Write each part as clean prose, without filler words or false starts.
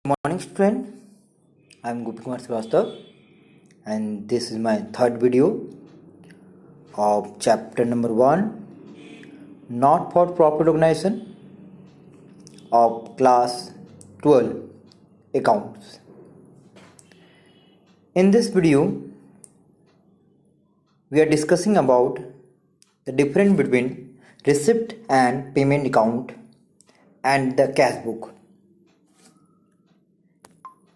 Morning student, I am Gopi Kumar Srivastav and this is my third video of chapter number 1, not for profit organization of class 12 accounts. In this video we are discussing about the difference between receipt and payment account and the cash book.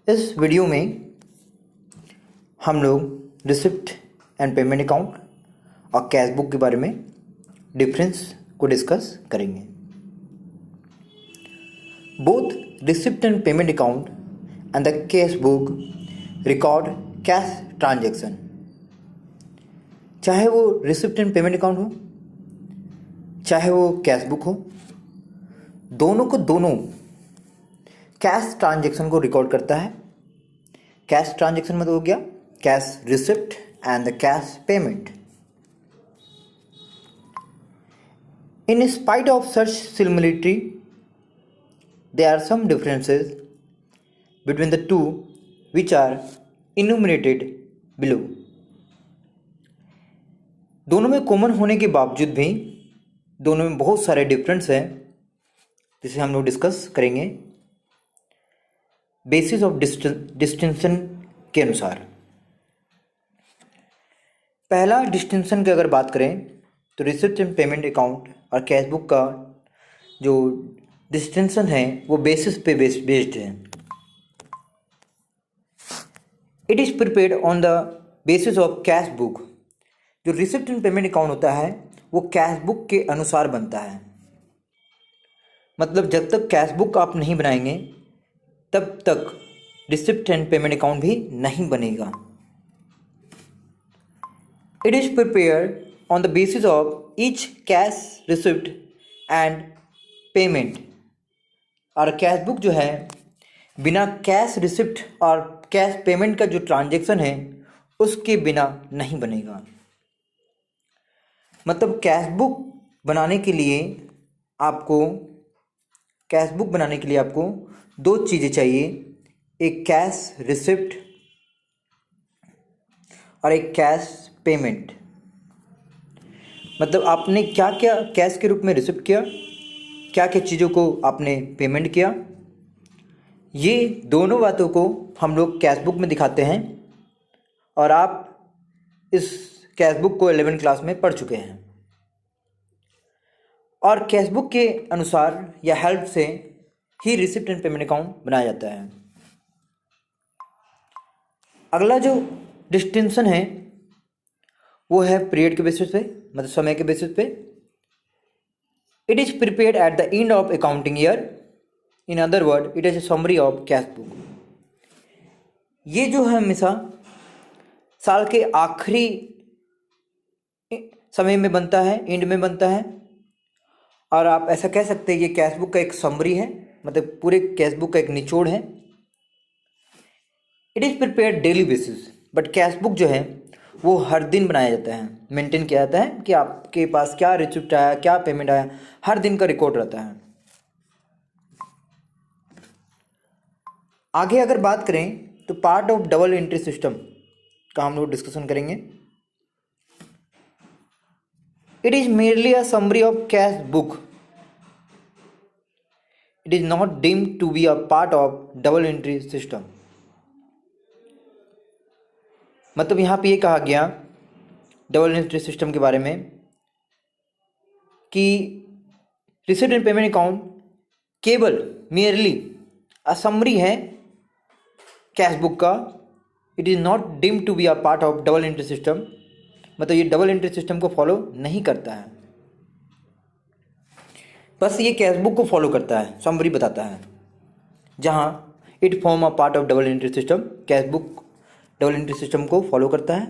इस video में हम लोग receipt and payment account और cash book के बारे में difference को discuss करेंगे. Both receipt and payment account and the cash book record cash transaction. चाहे वो रिसिप्ट एंड पेमेंट अकाउंट हो, चाहे वो कैश बुक हो, दोनों कैश ट्रांजैक्शन को रिकॉर्ड करता है. कैश ट्रांजैक्शन मतलब हो गया cash receipt and the cash payment. In spite of such similarity there are some differences between the two which are enumerated below. दोनों में कॉमन होने के बावजूद भी दोनों में बहुत सारे डिफरेंस हैं जिसे हम लोग डिस्कस करेंगे बेसिस ऑफ डिस्टिंक्शन के अनुसार. पहला डिस्टिंक्शन की अगर बात करें तो रिसिप्ट एंड पेमेंट अकाउंट और कैश बुक का जो डिस्टिंक्शन है वो बेसिस पे बेस्ड है. It is prepared on the basis of cash book. जो रिसिप्ट एंड पेमेंट अकाउंट होता है वो कैश बुक के अनुसार बनता है. मतलब जब तक कैश बुक आप नहीं बनाएंगे तब तक रिसिप्ट एंड पेमेंट अकाउंट भी नहीं बनेगा. It is prepared on the basis of each cash receipt and payment. और कैश बुक जो है बिना कैश रिसिप्ट और कैश पेमेंट का जो ट्रांजैक्शन है उसके बिना नहीं बनेगा. मतलब कैश बुक बनाने के लिए आपको दो चीज़ें चाहिए, एक कैश रिसिप्ट और एक कैश पेमेंट. मतलब आपने क्या क्या कैश के रूप में रिसिप्ट किया, क्या क्या चीज़ों को आपने पेमेंट किया, ये दोनों बातों को हम लोग कैश बुक में दिखाते हैं. और आप इस कैश बुक को 11वीं क्लास में पढ़ चुके हैं. और कैश बुक के अनुसार या हेल्प से ही रिसिप्ट एंड पेमेंट अकाउंट बनाया जाता है. अगला जो डिस्टिंक्शन है वो है पीरियड के बेसिस पे, मतलब समय के बेसिस पे. It is prepared at the end of accounting year. In other word it is a summary of cash book. ये जो है हमेशा साल के आखिरी समय में बनता है, एंड में बनता है. और आप ऐसा कह सकते हैं ये कैश बुक का एक समरी है, मतलब पूरे कैश बुक का एक निचोड़ है. It is prepared daily basis. But cash book जो है वो हर दिन बनाया जाता है, मेंटेन किया जाता है कि आपके पास क्या रिसिप्ट आया, क्या पेमेंट आया, हर दिन का रिकॉर्ड रहता है. आगे अगर बात करें तो part of double entry system का हम लोग डिस्कशन करेंगे. It is merely a summary of cash book. It is not deemed to be a part of double entry system. मतलब यहाँ पे ये कहा गया डबल एंट्री सिस्टम के बारे में कि रिसिप्ट एंड पेमेंट अकाउंट केवल मेयरली असमरी है कैश बुक का. It is not deemed to be a part of double entry system. मतलब ये डबल एंट्री सिस्टम को फॉलो नहीं करता है, बस ये कैश बुक को फॉलो करता है, समरी बताता है. जहाँ it form a part of double entry system, cash book double entry system को फॉलो करता है.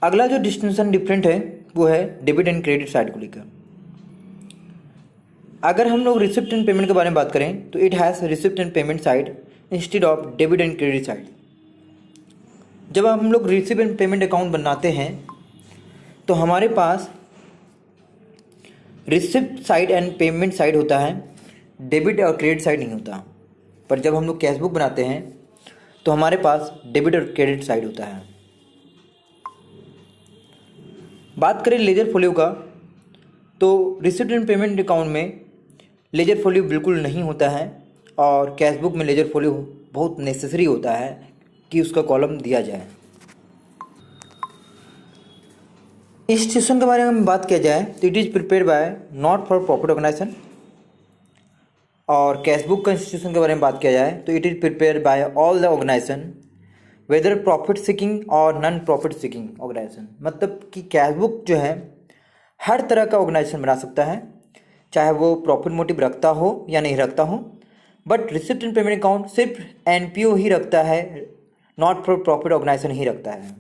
अगला जो डिस्टिंक्शन डिफरेंट है वो है डेबिट एंड क्रेडिट साइड को लेकर. अगर हम लोग रिसिप्ट एंड पेमेंट के बारे में बात करें तो it has receipt and payment side instead of debit and credit side. जब हम लोग रिसिप्ट एंड पेमेंट अकाउंट बनाते हैं तो हमारे पास receipt side and payment side होता है. डेबिट और क्रेडिट साइड नहीं होता, पर जब हम लोग कैश बुक बनाते हैं तो हमारे पास डेबिट और क्रेडिट साइड होता है। बात करें लेजर फोलियो का, तो रिसिप्ट एंड पेमेंट अकाउंट में लेजर फोलियो बिल्कुल नहीं होता है, और कैश बुक में लेजर फोलियो बहुत नेसेसरी होता है कि उसका कॉलम दिया जाए। इंस्टीट्यूशन के बारे में बात किया जाए तो it is prepared by not for profit organisation, और कैश बुक का इंस्टीट्यूशन के बारे में बात किया जाए तो it is prepared by all the organisation whether profit seeking or non profit seeking organisation. मतलब कि कैश बुक जो है हर तरह का ऑर्गेनाइजेशन बना सकता है, चाहे वो प्रॉफिट मोटिव रखता हो या नहीं रखता हो, but receipt and payment account सिर्फ एनपीओ ही रखता है, नॉट फॉर प्रॉफिट ऑर्गेनाइजेशन ही रखता है।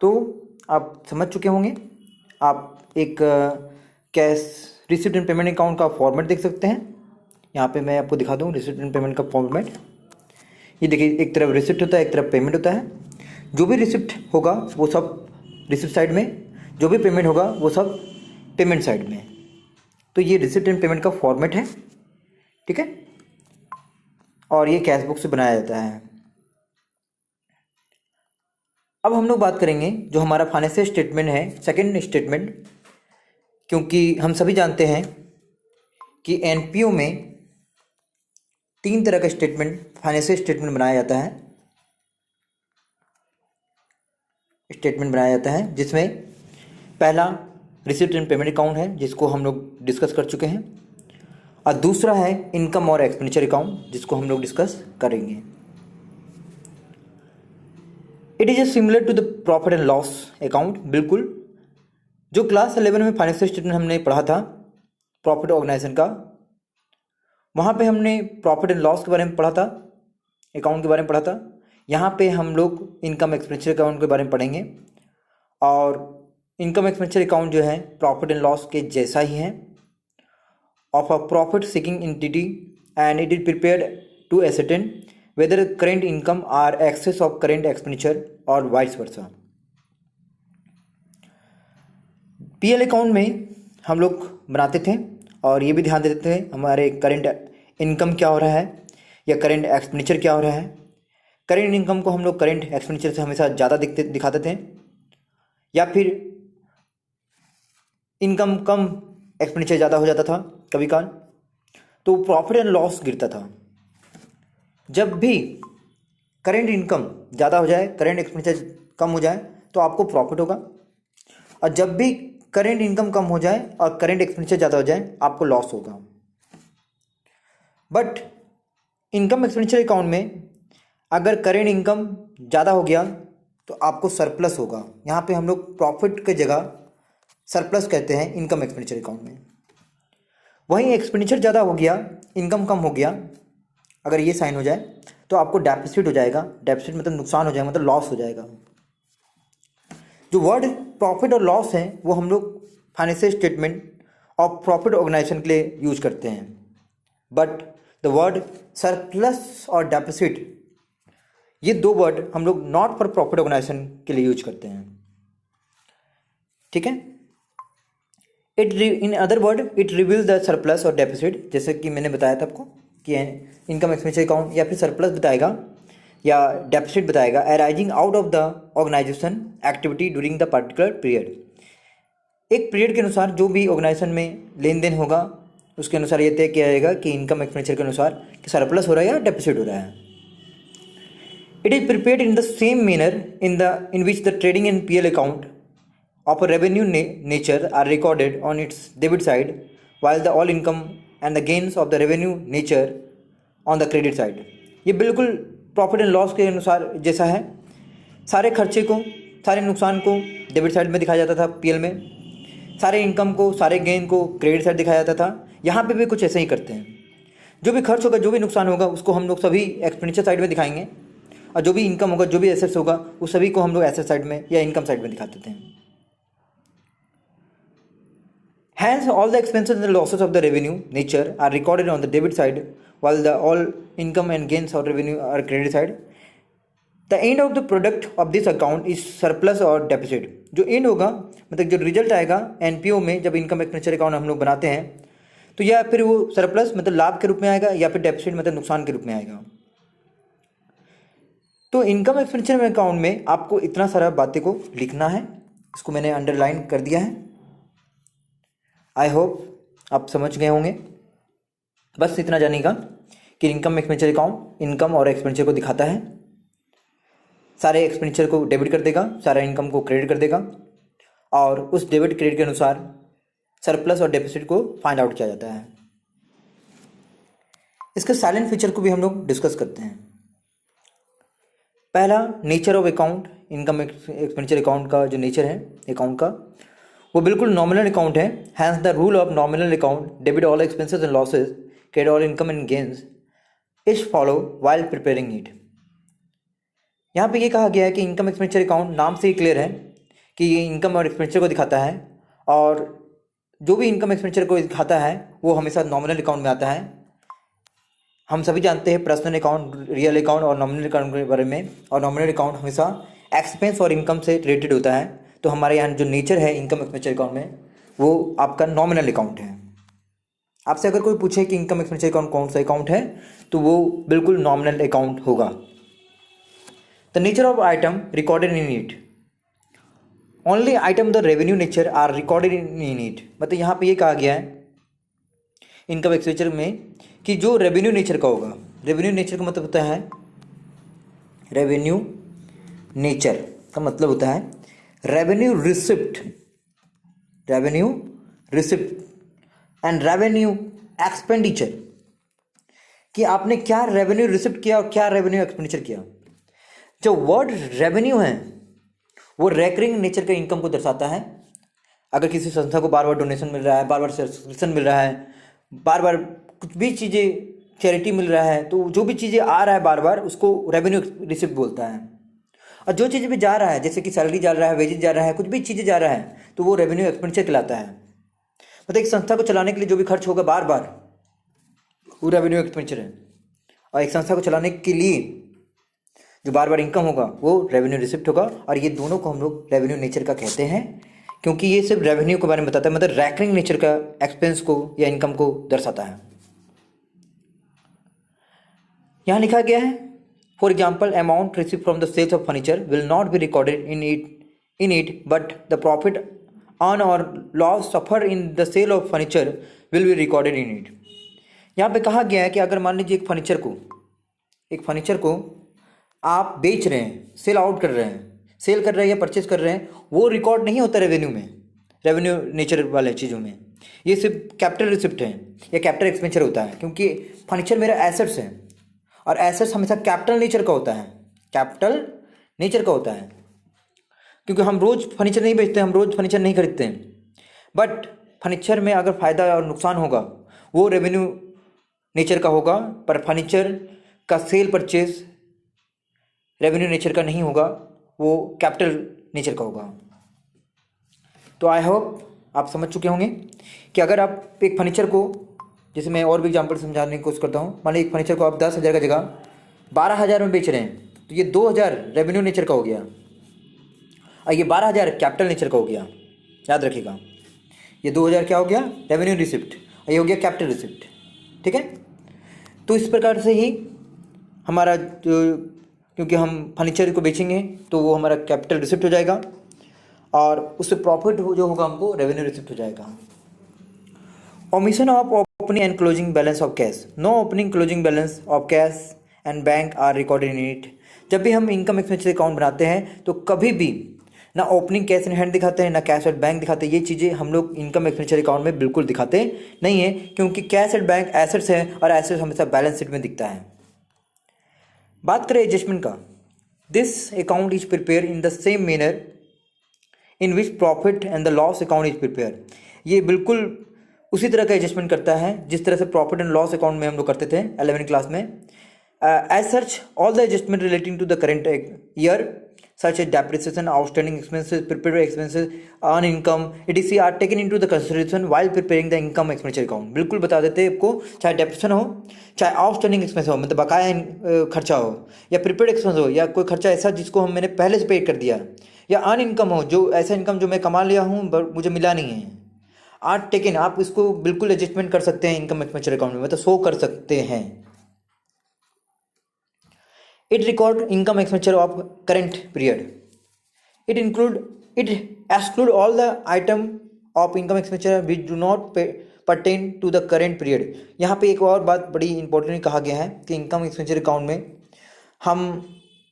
तो आप समझ चुके होंगे। आप एक cash receipt and payment account का फॉर्मेट देख सकते हैं। यहाँ पे मैं आपको दिखा दूँ रिसिप्ट एंड पेमेंट का फॉर्मेट। ये देखिए, एक तरफ रिसिप्ट होता है, एक तरफ पेमेंट होता है। जो भी रिसिप्ट होगा वो सब रिसिप्ट साइड में, जो भी पेमेंट होगा वो सब पेमेंट साइड में। तो ये रिसिप्ट एंड पेमेंट का फॉर्मेट है, ठीक है, और ये कैश बुक से बनाया जाता है। अब हम लोग बात करेंगे जो हमारा फाइनेंशियल स्टेटमेंट है, सेकंड स्टेटमेंट, क्योंकि हम सभी जानते हैं कि एनपीओ में 3 तरह का स्टेटमेंट, फाइनेंशियल स्टेटमेंट बनाया जाता है, जिसमें पहला रिसिप्ट एंड पेमेंट अकाउंट है जिसको हम लोग डिस्कस कर चुके हैं, और दूसरा है इनकम और एक्सपेंडिचर अकाउंट जिसको हम लोग डिस्कस करेंगे। It is similar to the profit and loss account. बिल्कुल जो क्लास 11 में फाइनेंशियल स्टेटमेंट हमने पढ़ा था प्रॉफिट ऑर्गेनाइजेशन का, वहाँ पे हमने प्रॉफिट एंड लॉस के बारे में पढ़ा था, अकाउंट के बारे में पढ़ा था। यहाँ पे हम लोग इनकम एक्सपेंडिचर अकाउंट के बारे में पढ़ेंगे, और इनकम एक्सपेंडिचर अकाउंट जो है प्रॉफिट एंड लॉस के जैसा ही है, of a profit seeking entity, and it is prepared to ascertain whether current income are excess of current expenditure और वाइस वर्सा। पीएल अकाउंट में हम लोग बनाते थे और ये भी ध्यान देते थे हमारे करेंट इनकम क्या हो रहा है या करेंट एक्सपेंडिचर क्या हो रहा है। करेंट इनकम को हम लोग करेंट एक्सपेंडिचर से हमेशा ज़्यादा दिखाते थे, या फिर इनकम कम एक्सपेंडिचर ज़्यादा हो जाता था कभी काल, तो प्रॉफिट एंड लॉस गिरता था। जब भी करेंट इनकम ज़्यादा हो जाए, करेंट एक्सपेंडिचर कम हो जाए तो आपको प्रॉफिट होगा, और जब भी करेंट इनकम कम हो जाए और करेंट एक्सपेंडिचर ज़्यादा हो जाए आपको लॉस होगा। बट इनकम एक्सपेंडिचर अकाउंट में अगर करेंट इनकम ज़्यादा हो गया तो आपको सरप्लस होगा। यहाँ पे हम लोग प्रॉफिट की जगह सरप्लस कहते हैं इनकम एक्सपेंडिचर अकाउंट में। वहीं एक्सपेंडिचर ज़्यादा हो गया, इनकम कम हो गया, अगर ये साइन हो जाए तो आपको डेफिसिट हो जाएगा। डेफिसिट मतलब नुकसान हो जाएगा, मतलब लॉस हो जाएगा। जो वर्ड प्रॉफिट और लॉस है वो हम लोग फाइनेंशियल स्टेटमेंट और प्रॉफिट ऑर्गेनाइजेशन के लिए यूज करते हैं, बट द वर्ड सरप्लस और डेफिसिट, ये 2 वर्ड हम लोग नॉट फॉर प्रॉफिट ऑर्गेनाइजेशन के लिए यूज करते हैं, ठीक है। In other word it reveals the surplus और डेफिसिट, जैसे कि मैंने बताया था आपको कि इनकम एक्सपेंडिचर अकाउंट या फिर सरप्लस बताएगा या डेफिसिट बताएगा arising out of the organisation activity during the particular period. एक पीरियड के अनुसार जो भी ऑर्गेनाइजेशन में लेन देन होगा उसके अनुसार ये तय किया जाएगा कि इनकम एक्सपेंडिचर के अनुसार कि सरप्लस हो रहा है या डेफिसिट हो रहा है। It is prepared in the same manner in which the trading and PL account of a revenue nature are recorded on its debit side, while the all income and the gains of the revenue nature on the credit side। ये बिल्कुल profit and loss के अनुसार जैसा है। सारे खर्चे को, सारे नुकसान को डेबिट साइड में दिखाया जाता था पीएल में, सारे इनकम को, सारे गेन को क्रेडिट साइड दिखाया जाता था। यहाँ पे भी कुछ ऐसे ही करते हैं। जो भी खर्च होगा, जो भी नुकसान होगा उसको हम लोग सभी एक्सपेंडिचर साइड में दिखाएंगे, और जो भी इनकम होगा, जो भी एसेट्स होगा उस सभी को हम लोग एसेट साइड में या इनकम साइड में दिखा देते हैं। Hence, all the expenses and losses of the revenue nature are recorded on the debit side, while the all income and gains of revenue are credit side. The end of the product of this account is surplus और deficit। जो end होगा, मतलब जो result आएगा NPO में, जब income expenditure account हम लोग बनाते हैं तो या फिर वो सरप्लस मतलब लाभ के रूप में आएगा, या फिर डेफिसिट मतलब नुकसान के रूप में आएगा। तो इनकम एक्सपेंडिचर अकाउंट में आपको इतना सारा बातें को लिखना है, इसको मैंने अंडरलाइन कर दिया है। आई होप आप समझ गए होंगे। बस इतना जानिएगा कि इनकम एक्सपेंडिचर अकाउंट इनकम और एक्सपेंडिचर को दिखाता है, सारे एक्सपेंडिचर को डेबिट कर देगा, सारा इनकम को क्रेडिट कर देगा, और उस डेबिट क्रेडिट के अनुसार सरप्लस और डेफिसिट को फाइंड आउट किया जाता है। इसके साइलेंट फीचर को भी हम लोग डिस्कस करते हैं। पहला, nature of account. Income expenditure account का जो नेचर है अकाउंट का, वो बिल्कुल नॉमिनल अकाउंट है। Hence the rule of nominal account, debit all expenses and losses, credit all income and gains is follow while preparing it. यहाँ पे ये कहा गया है कि इनकम एक्सपेंडिचर अकाउंट नाम से ही क्लियर है कि ये इनकम और एक्सपेंडिचर को दिखाता है, और जो भी इनकम एक्सपेंडिचर को दिखाता है वो हमेशा नॉमिनल अकाउंट में आता है। हम सभी जानते हैं पर्सनल अकाउंट, रियल अकाउंट और नॉमिनल अकाउंट के बारे में, और नॉमिनल अकाउंट हमेशा एक्सपेंस और इनकम से रिलेटेड होता है। तो हमारे यहाँ जो नेचर है इनकम एक्सपेंडिचर अकाउंट में, वो आपका नॉमिनल अकाउंट है। आपसे अगर कोई पूछे कि इनकम एक्सपेंडिचर अकाउंट कौन सा अकाउंट है, तो वो बिल्कुल नॉमिनल अकाउंट होगा। The nature of item recorded in it, only item the revenue nature are recorded in it. मतलब यहाँ पे ये कहा गया है इनकम एक्सपेंडिचर में कि जो रेवेन्यू नेचर का होगा, रेवेन्यू नेचर का मतलब होता है, रेवेन्यू नेचर का मतलब होता है revenue receipt, revenue receipt and revenue expenditure, कि आपने क्या रेवेन्यू रिसिप्ट किया और क्या रेवेन्यू एक्सपेंडिचर किया। जो वर्ड रेवेन्यू है वो रेकरिंग नेचर के इनकम को दर्शाता है। अगर किसी संस्था को बार बार डोनेशन मिल रहा है, बार बार सब्सक्रिप्शन मिल रहा है, बार बार कुछ भी चीज़ें चैरिटी मिल रहा है, तो जो भी चीज़ें आ रहा है बार बार, उसको रेवेन्यू रिसिप्ट बोलता है। और जो चीज़ें भी जा रहा है, जैसे कि सैलरी जा रहा है, वेजेस जा रहा है, कुछ भी चीज़ें जा रहा है, तो वो रेवेन्यू एक्सपेंडिचर कहलाता है। मतलब एक संस्था को चलाने के लिए जो भी खर्च होगा बार बार, वो रेवेन्यू एक्सपेंडिचर है। और एक संस्था को चलाने के लिए जो बार बार इनकम होगा वो रेवेन्यू रिसिप्ट होगा। और ये दोनों को हम लोग रेवेन्यू नेचर का कहते हैं, क्योंकि ये सिर्फ रेवेन्यू के बारे में बताता है, मतलब रैकरिंग नेचर का एक्सपेंस को या इनकम को दर्शाता है। यहाँ लिखा गया है, for example, amount receive from the sales of furniture will not be recorded in it but the profit earn और loss suffer in the sale of furniture will be recorded in it. यहाँ पे कहा गया है कि अगर मान लीजिए एक फर्नीचर को आप बेच रहे हैं, सेल आउट कर रहे हैं, सेल कर रहे हैं या परचेज कर रहे हैं, वो रिकॉर्ड नहीं होता रेवेन्यू में, रेवेन्यू नेचर वाले चीज़ों में। ये सिर्फ कैपिटल रिसिप्ट है या कैपिटल एक्सपेंडिचर होता है, क्योंकि फर्नीचर मेरा एसेट्स है, और एसेट्स हमेशा कैपिटल नेचर का होता है, कैपिटल नेचर का होता है। क्योंकि हम रोज़ फर्नीचर नहीं बेचते, हम रोज़ फर्नीचर नहीं खरीदते हैं, बट फर्नीचर में अगर फ़ायदा और नुकसान होगा वो रेवेन्यू नेचर का होगा, पर फर्नीचर का सेल परचेज रेवेन्यू नेचर का नहीं होगा, वो कैपिटल नेचर का होगा। तो आई होप आप समझ चुके होंगे कि अगर आप एक फर्नीचर को, जैसे मैं और भी एग्जांपल समझाने की कोशिश करता हूँ, मान लीजिए एक फर्नीचर को आप 10,000 का जगह 12,000 में बेच रहे हैं, तो ये 2,000 रेवेन्यू नेचर का हो गया, और ये 12,000 कैपिटल नेचर का हो गया। याद रखिएगा, ये 2,000 क्या हो गया, रेवेन्यू रिसिप्ट, और ये हो गया कैपिटल रिसिप्ट। ठीक है, तो इस प्रकार से ही हमारा जो, क्योंकि हम फर्नीचर को बेचेंगे तो वो हमारा कैपिटल रिसिप्ट हो जाएगा, और उससे प्रॉफिट जो होगा हमको रेवेन्यू रिसिप्ट हो जाएगा। Omission of opening and closing balance of cash, no opening closing balance of cash and bank are recorded in it. जब भी हम इनकम एक्सपेंडिचर अकाउंट बनाते हैं तो कभी भी ना ओपनिंग कैश इन हैंड दिखाते हैं, ना कैश एट बैंक दिखाते हैं। ये चीज़ें हम लोग इनकम एक्सपेंडिचर अकाउंट में बिल्कुल दिखाते नहीं है, क्योंकि कैश एट बैंक एसेट्स है, और एसेट्स हमेशा बैलेंस शीट में दिखता है। बात करें एडजस्टमेंट का, this account is prepare in the same manner in which profit and the loss account is prepare. ये बिल्कुल उसी तरह का एडजस्टमेंट करता है जिस तरह से प्रॉफिट एंड लॉस अकाउंट में हम लोग करते थे 11वीं क्लास में। As such all the adjustment relating to the current year such as depreciation, outstanding expenses, prepaid expenses, earned income, etc. are taken into the consideration while preparing the income expenditure account। बिल्कुल बता देते हैं आपको, चाहे depreciation हो, चाहे outstanding expense हो, मतलब बकाया खर्चा हो, या प्रीपेड एक्सपेंस हो, या कोई खर्चा ऐसा जिसको मैंने पहले से पे कर दिया, या अर्न इनकम हो, जो ऐसा इनकम जो मैं कमा लिया हूँ मुझे मिला नहीं है, आर टेकन, आप इसको बिल्कुल एडजस्टमेंट कर सकते हैं इनकम एक्सपेंडिचर अकाउंट में, मतलब शो कर सकते हैं। It record income expenditure of current period. It exclude all the item of income expenditure which do not pertain to the current period. यहाँ पे एक और बात बड़ी इंपॉर्टेंट कहा गया है कि इनकम एक्सपेंडिचर अकाउंट में हम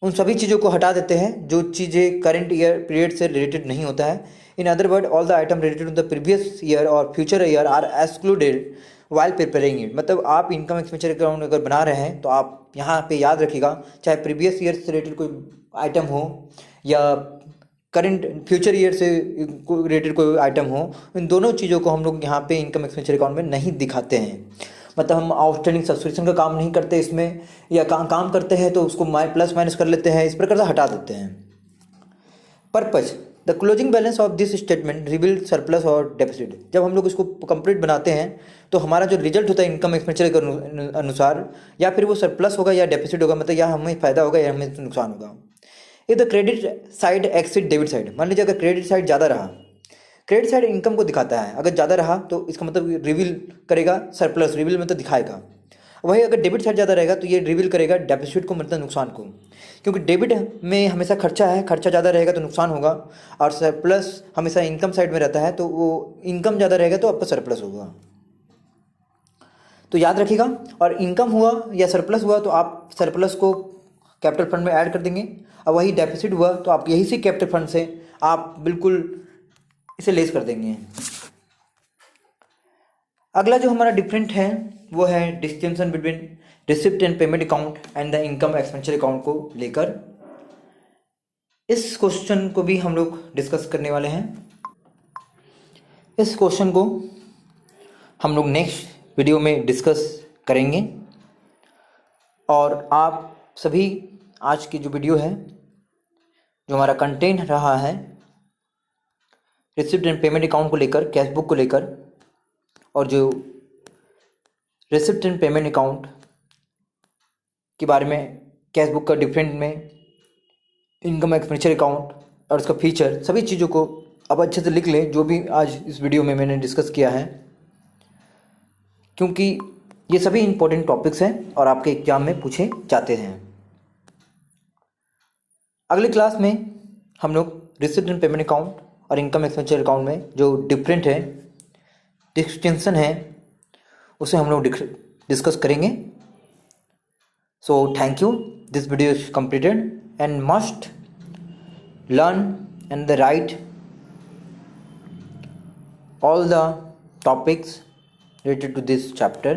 उन सभी चीज़ों को हटा देते हैं जो चीज़ें करंट ईयर पीरियड से रिलेटेड नहीं होता है। In other word, all the item related to the previous year और future year are excluded while preparing it. मतलब आप इनकम एक्सपेंडिचर अकाउंट अगर बना रहे हैं तो आप यहाँ पे याद रखिएगा, चाहे प्रीवियस ईयर से रिलेटेड कोई आइटम हो या करंट फ्यूचर ईयर से रिलेटेड कोई आइटम हो, इन दोनों चीज़ों को हम लोग यहाँ पे इनकम एक्सपेंडिचर अकाउंट में नहीं दिखाते हैं। मतलब हम आउटस्टैंडिंग सब्सक्रिप्शन का काम नहीं करते इसमें, या काम करते हैं तो उसको प्लस माइनस कर लेते हैं, इस प्रकार से हटा देते हैं। Purpose, the closing balance of this statement reveal surplus और डेफिसिट। जब हम लोग इसको कंप्लीट बनाते हैं तो हमारा जो रिजल्ट होता है इनकम एक्सपेंडिचर के अनुसार, या फिर वो सरप्लस होगा या डेफिसिट होगा, मतलब या हमें फ़ायदा होगा या हमें नुकसान होगा। If the credit side exceed debit side, मान लीजिए अगर क्रेडिट साइड ज़्यादा रहा, क्रेडिट साइड इनकम को दिखाता है, अगर ज़्यादा रहा तो इसका मतलब रिवील करेगा सरप्लस, रिवील मतलब दिखाएगा। वही अगर डेबिट साइड ज़्यादा रहेगा तो ये रिवील करेगा डेफिसिट को, मतलब नुकसान को, क्योंकि डेबिट में हमेशा खर्चा है, खर्चा ज़्यादा रहेगा तो नुकसान होगा, और सरप्लस हमेशा इनकम साइड में रहता है तो वो इनकम ज़्यादा रहेगा तो आपका सरप्लस होगा। तो याद रखिएगा, और इनकम हुआ या सरप्लस हुआ तो आप सरप्लस को कैपिटल फंड में ऐड कर देंगे, और वही डेफिसिट हुआ तो आप यही से कैपिटल फंड से आप बिल्कुल इसे लेस कर देंगे। अगला जो हमारा डिफरेंट है वो है distinction between receipt and payment account and the income expenditure account को लेकर। इस क्वेश्चन को भी हम लोग डिस्कस करने वाले हैं। इस क्वेश्चन को हम लोग नेक्स्ट वीडियो में डिस्कस करेंगे, और आप सभी आज की जो वीडियो है, जो हमारा कंटेंट रहा है रिसिप्ट एंड पेमेंट अकाउंट को लेकर, कैश बुक को लेकर, और जो रिसिप्ट एंड पेमेंट अकाउंट के बारे में, कैश बुक का डिफरेंट में, इनकम एक्सपेंडिचर अकाउंट और उसका फीचर, सभी चीज़ों को अब अच्छे से लिख लें जो भी आज इस वीडियो में मैंने डिस्कस किया है, क्योंकि ये सभी इंपॉर्टेंट टॉपिक्स हैं और आपके एग्जाम में पूछे जाते हैं। अगली क्लास में हम लोग रिसिप्ट एंड पेमेंट अकाउंट और इनकम एक्सपेंडिचर अकाउंट में जो डिफरेंट है, डिस्टिंक्शन है, उसे हम लोग डिस्कस करेंगे। So thank you, this video is completed and must learn and write all the topics related to this chapter.